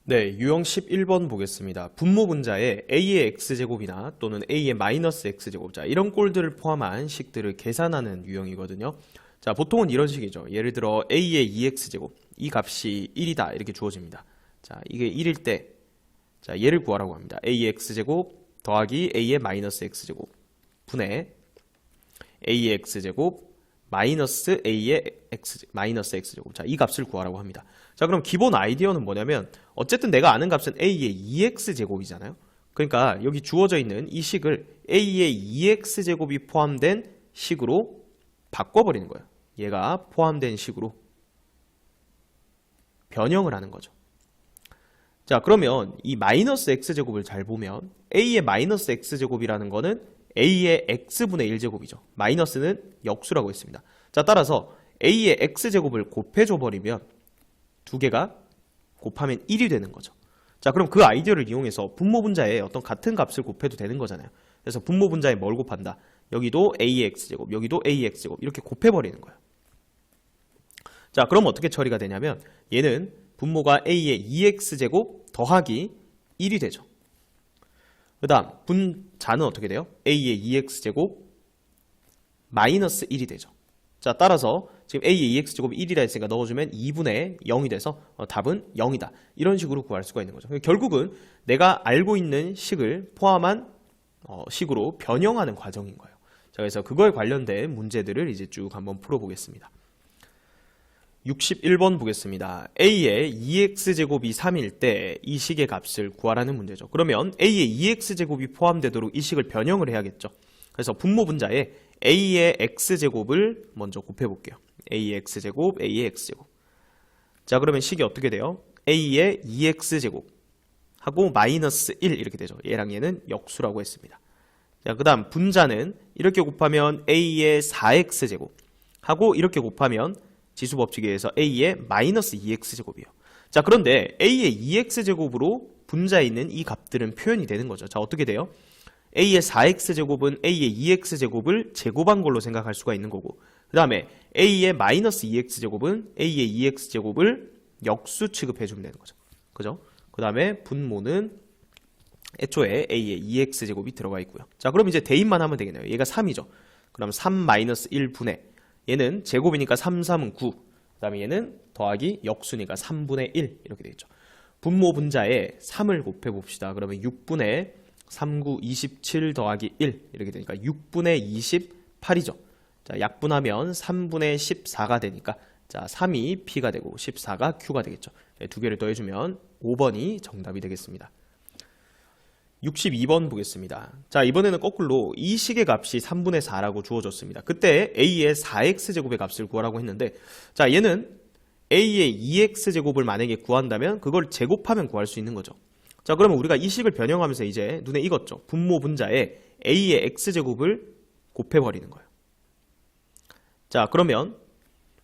네, 유형 11번 보겠습니다. 분모 분자에 a의 x제곱이나 또는 a의 마이너스 x제곱, 자, 이런 꼴들을 포함한 식들을 계산하는 유형이거든요. 자, 보통은 이런 식이죠. 예를 들어 a의 2x제곱, 이 값이 1이다 이렇게 주어집니다. 자, 이게 1일 때, 자, 얘를 구하라고 합니다. a의 x제곱 더하기 a의 마이너스 x제곱 분의 a의 x제곱 마이너스 a의 마이너스 x제곱. 자, 이 값을 구하라고 합니다. 자, 그럼 기본 아이디어는 뭐냐면 어쨌든 내가 아는 값은 a의 2x제곱이잖아요. 그러니까 여기 주어져 있는 이 식을 a의 2x제곱이 포함된 식으로 바꿔버리는 거예요. 얘가 포함된 식으로 변형을 하는 거죠. 자, 그러면 이 마이너스 x제곱을 잘 보면 a의 마이너스 x제곱이라는 거는 a의 x분의 1제곱이죠. 마이너스는 역수라고 했습니다. 자, 따라서 a의 x제곱을 곱해줘 버리면 두 개가 곱하면 1이 되는 거죠. 자, 그럼 그 아이디어를 이용해서 분모 분자에 어떤 같은 값을 곱해도 되는 거잖아요. 그래서 분모 분자에 뭘 곱한다? 여기도 a의 x제곱, 여기도 a의 x제곱 이렇게 곱해버리는 거예요. 자, 그럼 어떻게 처리가 되냐면 얘는 분모가 a의 2x제곱 더하기 1이 되죠. 그 다음 분자는 어떻게 돼요? a의 2x제곱 마이너스 1이 되죠. 자, 따라서 지금 a의 2x제곱이 1이라 했으니까 넣어주면 2분의 0이 돼서 답은 0이다. 이런 식으로 구할 수가 있는 거죠. 결국은 내가 알고 있는 식을 포함한 식으로 변형하는 과정인 거예요. 자, 그래서 그거에 관련된 문제들을 이제 쭉 한번 풀어보겠습니다. 61번 보겠습니다. a의 2x제곱이 3일 때 이 식의 값을 구하라는 문제죠. 그러면 a의 2x제곱이 포함되도록 이 식을 변형을 해야겠죠. 그래서 분모 분자에 a의 x제곱을 먼저 곱해볼게요. a의 x제곱, a의 x제곱. 자, 그러면 식이 어떻게 돼요? a의 2x제곱 하고 마이너스 1 이렇게 되죠. 얘랑 얘는 역수라고 했습니다. 자, 그 다음 분자는 이렇게 곱하면 a의 4x제곱 하고 이렇게 곱하면 지수법칙에 의해서 a의 마이너스 2x제곱이에요. 자, 그런데 a의 2x제곱으로 분자에 있는 이 값들은 표현이 되는 거죠. 자, 어떻게 돼요? a의 4x제곱은 a의 2x제곱을 제곱한 걸로 생각할 수가 있는 거고, 그 다음에 a의 마이너스 2x제곱은 a의 2x제곱을 역수 취급해주면 되는 거죠. 그죠? 그 다음에 분모는 애초에 a의 2x제곱이 들어가 있고요. 자, 그럼 이제 대입만 하면 되겠네요. 얘가 3이죠. 그럼 3 마이너스 1분의 얘는 제곱이니까 3, 3은 9. 그 다음에 얘는 더하기 역수니까 3분의 1 이렇게 되겠죠. 분모 분자에 3을 곱해봅시다. 그러면 6분의 3, 9, 27 더하기 1 이렇게 되니까 6분의 28이죠. 자, 약분하면 3분의 14가 되니까 자, 3이 P가 되고 14가 Q가 되겠죠. 두 개를 더해주면 5번이 정답이 되겠습니다. 62번 보겠습니다. 자, 이번에는 거꾸로 이 식의 값이 3분의 4라고 주어졌습니다. 그때 a의 4x제곱의 값을 구하라고 했는데, 자, 얘는 a의 2x제곱을 만약에 구한다면 그걸 제곱하면 구할 수 있는 거죠. 자, 그러면 우리가 이 식을 변형하면서 이제 눈에 익었죠. 분모 분자에 a의 x제곱을 곱해버리는 거예요. 자, 그러면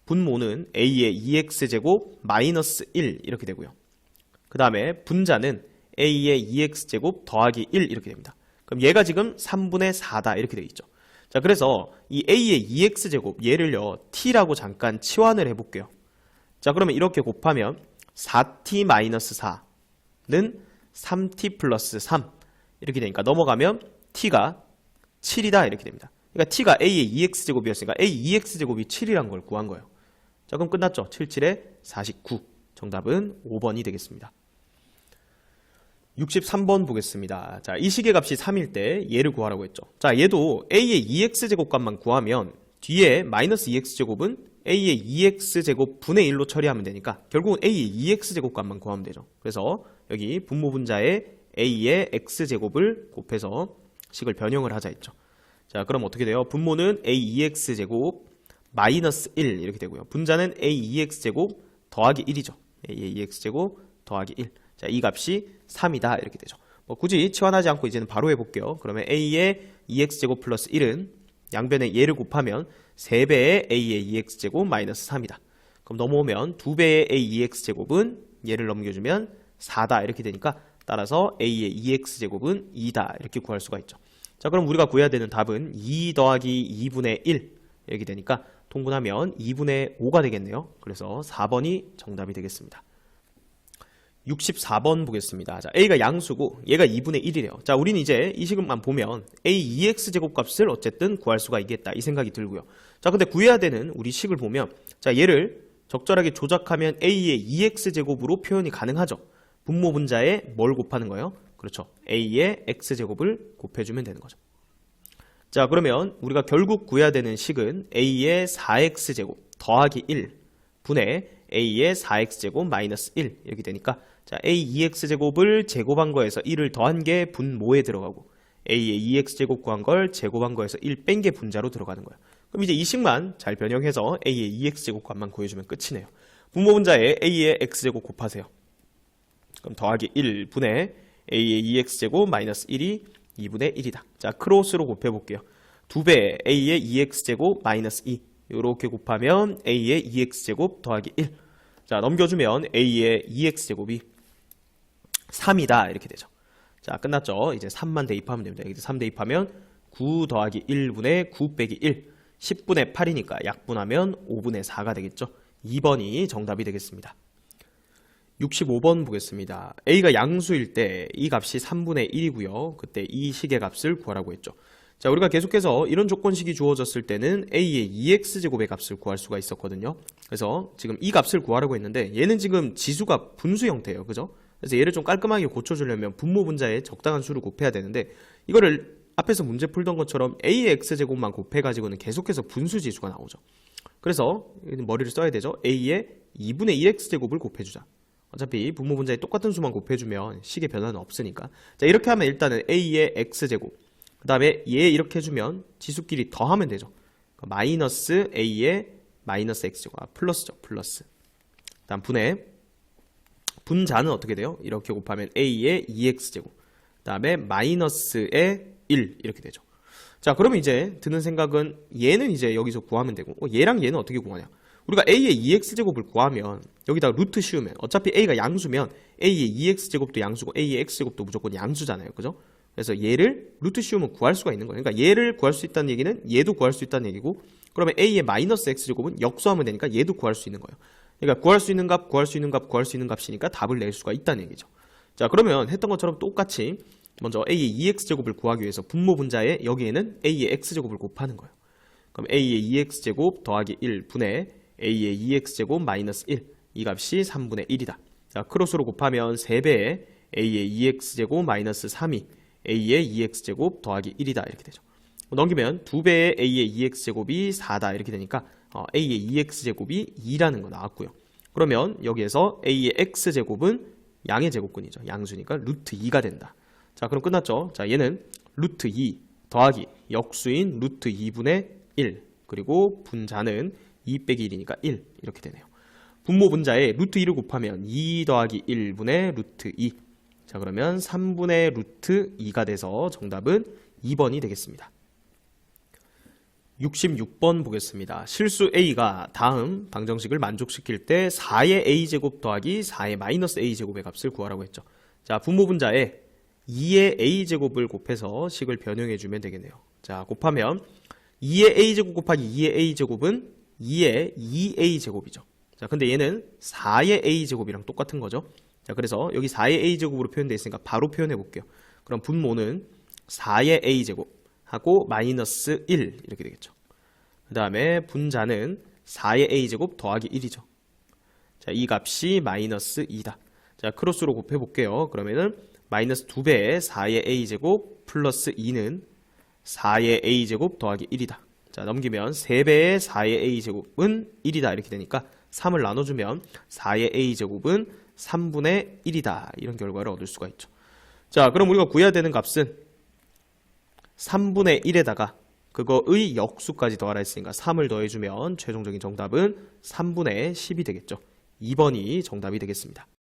분모는 a의 2x제곱 마이너스 1 이렇게 되고요. 그 다음에 분자는 a의 2x제곱 더하기 1 이렇게 됩니다. 그럼 얘가 지금 3분의 4다 이렇게 되어 있죠. 자, 그래서 이 a의 2x제곱 얘를요 t라고 잠깐 치환을 해볼게요. 자, 그러면 이렇게 곱하면 4t 마이너스 4는 3t 플러스 3 이렇게 되니까 넘어가면 t가 7이다 이렇게 됩니다. 그러니까 t가 a의 2x제곱이었으니까 a 2x제곱이 7이란 걸 구한 거예요. 자, 그럼 끝났죠. 77에 49 정답은 5번이 되겠습니다. 63번 보겠습니다. 자, 이 식의 값이 3일 때 얘를 구하라고 했죠. 자, 얘도 a의 2x제곱 값만 구하면 뒤에 마이너스 2x제곱은 a의 2x제곱 분의 1로 처리하면 되니까 결국은 a의 2x제곱 값만 구하면 되죠. 그래서 여기 분모 분자에 a의 x제곱을 곱해서 식을 변형을 하자 했죠. 자, 그럼 어떻게 돼요? 분모는 a 2x제곱 마이너스 1 이렇게 되고요. 분자는 a 2x제곱 더하기 1이죠. a 2x제곱 더하기 1. 자, 이 값이 3이다 이렇게 되죠. 굳이 치환하지 않고 이제는 바로 해볼게요. 그러면 a의 2x제곱 플러스 1은 양변에 얘를 곱하면 3배의 a의 2x제곱 마이너스 3이다. 그럼 넘어오면 2배의 a 2x제곱은 얘를 넘겨주면 4다 이렇게 되니까 따라서 a의 2x제곱은 2다 이렇게 구할 수가 있죠. 자, 그럼 우리가 구해야 되는 답은 2 더하기 2분의 1 이렇게 되니까 통분하면 2분의 5가 되겠네요. 그래서 4번이 정답이 되겠습니다. 64번 보겠습니다. 자, a가 양수고 얘가 2분의 1이래요. 자, 우린 이제 이 식만 보면 a 2x 제곱 값을 어쨌든 구할 수가 있겠다 이 생각이 들고요. 자, 근데 구해야 되는 우리 식을 보면 자, 얘를 적절하게 조작하면 a의 2x 제곱으로 표현이 가능하죠. 분모 분자에 뭘 곱하는 거예요? 그렇죠. a의 x 제곱을 곱해주면 되는 거죠. 자, 그러면 우리가 결국 구해야 되는 식은 a의 4x 제곱 더하기 1 분의 a의 4x 제곱 마이너스 1 이렇게 되니까 자, a 2x 제곱을 제곱한 거에서 1을 더한 게 분모에 들어가고 a의 2x 제곱 구한 걸 제곱한 거에서 1 뺀 게 분자로 들어가는 거예요. 그럼 이제 이 식만 잘 변형해서 a의 2x 제곱 값만 구해주면 끝이네요. 분모 분자에 a의 x 제곱 곱하세요. 그럼 더하기 1 분의 a의 2x 제곱 마이너스 1이 2분의 1이다. 자, 크로스로 곱해볼게요. 2배 a의 2x 제곱 마이너스 2 이렇게 곱하면 a의 2x 제곱 더하기 1. 자, 넘겨주면 a의 2x 제곱이 3이다 이렇게 되죠. 자, 끝났죠. 이제 3만 대입하면 됩니다. 이제 3 대입하면 9 더하기 1분의 9 빼기 1 10분의 8이니까 약분하면 5분의 4가 되겠죠. 2번이 정답이 되겠습니다. 65번 보겠습니다. a가 양수일 때 이 값이 3분의 1이고요. 그때 이 식의 값을 구하라고 했죠. 자, 우리가 계속해서 이런 조건식이 주어졌을 때는 a의 2x제곱의 값을 구할 수가 있었거든요. 그래서 지금 이 값을 구하라고 했는데 얘는 지금 지수가 분수 형태예요. 그죠? 그래서 얘를 좀 깔끔하게 고쳐주려면 분모 분자에 적당한 수를 곱해야 되는데 이거를 앞에서 문제 풀던 것처럼 a의 x제곱만 곱해가지고는 계속해서 분수 지수가 나오죠. 그래서 머리를 써야 되죠. a의 2분의 1x제곱을 곱해주자. 어차피 분모 분자에 똑같은 수만 곱해주면 식의 변화는 없으니까. 자, 이렇게 하면 일단은 a의 x제곱 그 다음에 얘 이렇게 해주면 지수끼리 더하면 되죠. 마이너스 a의 마이너스 x제곱 플러스죠. 플러스. 다음 분의 분자는 어떻게 돼요? 이렇게 곱하면 a의 2x제곱 그 다음에 마이너스의 1 이렇게 되죠. 자, 그러면 이제 드는 생각은 얘는 이제 여기서 구하면 되고 얘랑 얘는 어떻게 구하냐? 우리가 a의 2x제곱을 구하면 여기다가 루트 씌우면 어차피 a가 양수면 a의 2x제곱도 양수고 a의 x제곱도 무조건 양수잖아요. 그죠? 그래서 얘를 루트 씌우면 구할 수가 있는 거예요. 그러니까 얘를 구할 수 있다는 얘기는 얘도 구할 수 있다는 얘기고 그러면 a의 마이너스 x제곱은 역수하면 되니까 얘도 구할 수 있는 거예요. 그러니까 구할 수 있는 값, 구할 수 있는 값, 구할 수 있는 값이니까 답을 낼 수가 있다는 얘기죠. 자, 그러면 했던 것처럼 똑같이 먼저 a의 2x제곱을 구하기 위해서 분모 분자에 여기에는 a의 x제곱을 곱하는 거예요. 그럼 a의 2x제곱 더하기 1 분의 a의 2x제곱 마이너스 1 이 값이 3분의 1이다. 자, 크로스로 곱하면 3배에 a의 2x제곱 마이너스 3이 a의 2x제곱 더하기 1이다 이렇게 되죠. 넘기면 2배의 a의 2x제곱이 4다 이렇게 되니까 a의 2x제곱이 2라는 거 나왔고요. 그러면 여기에서 a의 x제곱은 양의 제곱근이죠. 양수니까 루트 2가 된다. 자, 그럼 끝났죠. 자, 얘는 루트 2 더하기 역수인 루트 2분의 1 그리고 분자는 2 빼기 1이니까 1 이렇게 되네요. 분모 분자에 루트 2를 곱하면 2 더하기 1분의 루트 2 자, 그러면 3분의 루트 2가 돼서 정답은 2번이 되겠습니다. 66번 보겠습니다. 실수 a가 다음 방정식을 만족시킬 때 4의 a제곱 더하기 4의 마이너스 a제곱의 값을 구하라고 했죠. 자, 분모 분자에 2의 a제곱을 곱해서 식을 변형해주면 되겠네요. 자, 곱하면 2의 a제곱 곱하기 2의 a제곱은 2의 2a제곱이죠. 자, 근데 얘는 4의 a제곱이랑 똑같은 거죠. 자, 그래서 여기 4의 a제곱으로 표현되어 있으니까 바로 표현해 볼게요. 그럼 분모는 4의 a제곱 하고 마이너스 1 이렇게 되겠죠. 그 다음에 분자는 4의 a제곱 더하기 1이죠. 자, 이 값이 마이너스 2다. 자, 크로스로 곱해 볼게요. 그러면은 마이너스 2배의 4의 a제곱 플러스 2는 4의 a제곱 더하기 1이다. 자, 넘기면 3배의 4의 a제곱은 1이다 이렇게 되니까 3을 나눠주면 4의 a제곱은 3분의 1이다 이런 결과를 얻을 수가 있죠. 자, 그럼 우리가 구해야 되는 값은 3분의 1에다가 그거의 역수까지 더하라 했으니까 3을 더해주면 최종적인 정답은 3분의 10이 되겠죠. 2번이 정답이 되겠습니다.